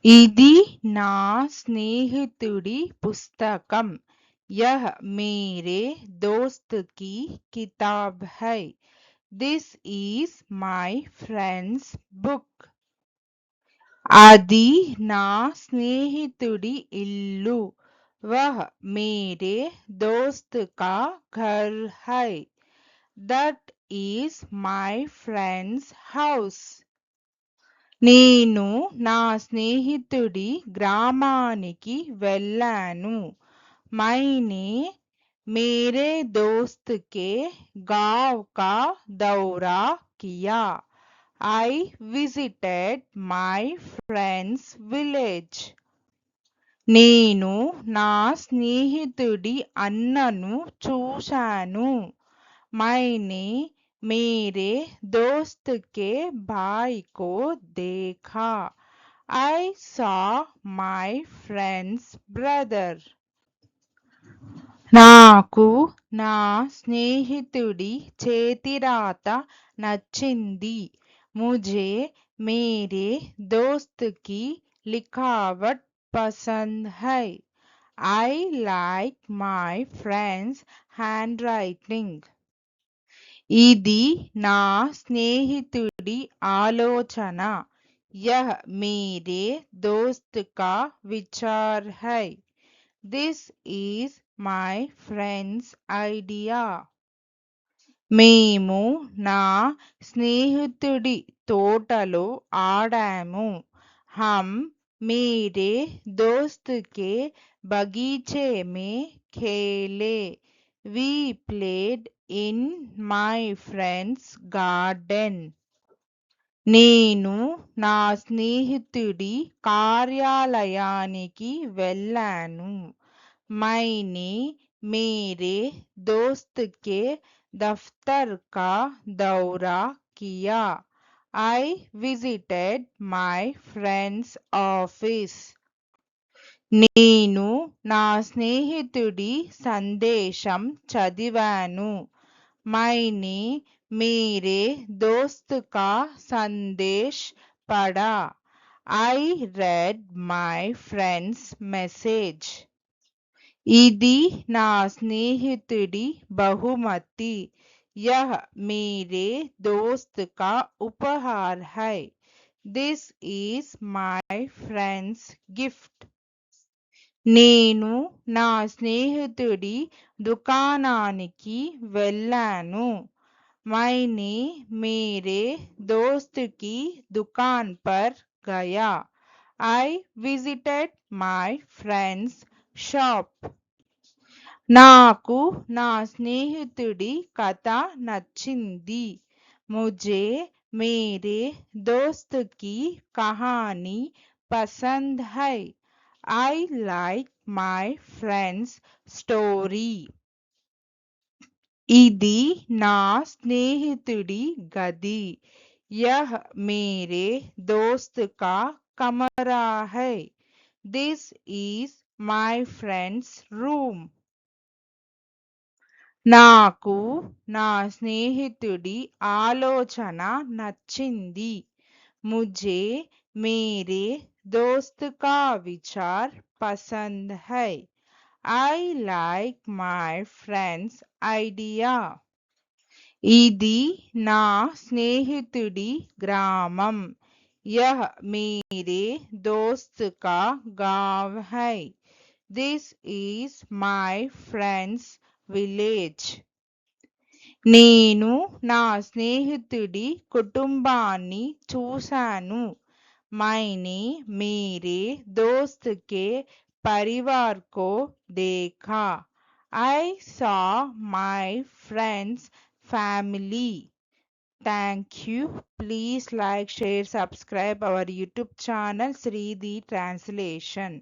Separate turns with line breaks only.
ఇది నా స్నేహితుడి పుస్తకం. యహ్ మేరే దోస్త్ కి కితాబ్ హై. This is my friend's book. అది నా స్నేహితుడి ఇల్లు. వహ్ మేరే దోస్త్ కా ఘర్ హై. That is my friend's house. నేను నా స్నేహితుడి గ్రామానికి వెళ్ళాను. मैंने मेरे दोस्त के गांव का दौरा किया. I visited my friend's village. నేను నా స్నేహితుడి అన్నను చూశాను. मैंने मेरे दोस्त के भाई को देखा. I saw my friend's brother. నాకు నా స్నేహితుడి చేతిరాత నచ్చింది. मुझे मेरे दोस्त की लिखावट पसंद है. I like my friend's handwriting. ఇది నా స్నేహితుడి ఆలోచన. यह मेरे दोस्त का विचार है. This is my friend's idea. మేము నా స్నేహితుడి తోటలో ఆడాము. हम मेरे दोस्त के बगीचे में खेले. We played in my friend's garden. నేను నా స్నేహితుడి కార్యాలయానికి వెళ్ళాను. मैंने मेरे दोस्त के दफ्तर का दौरा किया. I visited my friend's office. నేను నా స్నేహితుడి సందేశం చదివాను. मैंने मेरे दोस्त का संदेश पढ़ा. I read my friend's message. ఇది నా స్నేహితుడి బహుమతి. यह मेरे दोस्त का उपहार है. This is my friend's gift. నేను నా స్నేహితుడి దుకాణానికి వెళ్ళాను. मैंने मेरे दोस्त की दुकान पर गया. I visited my friend's shop. నాకు నా స్నేహితుడి కథ నచ్చింది. मुझे मेरे दोस्त की कहानी पसंद है. I like my friend's story. ఇది నా స్నేహితుడి గది. यह मेरे दोस्त का कमरा है. This is my friend's room. నాకు నా స్నేహితుడి ఆలోచన నచ్చింది. मुझे मेरे दोस्त का विचार पसंद है. I like my friend's idea. ఇది నా స్నేహితుడి గ్రామం. यह मेरे दोस्त का गांव है. This is my friend's village. నేను నా స్నేహితుడి కుటుంబాన్ని చూశాను. मैंने मेरे दोस्त के परिवार को देखा. I saw my friend's family. Thank you. Please like, share, subscribe our YouTube channel Sridhi Translation.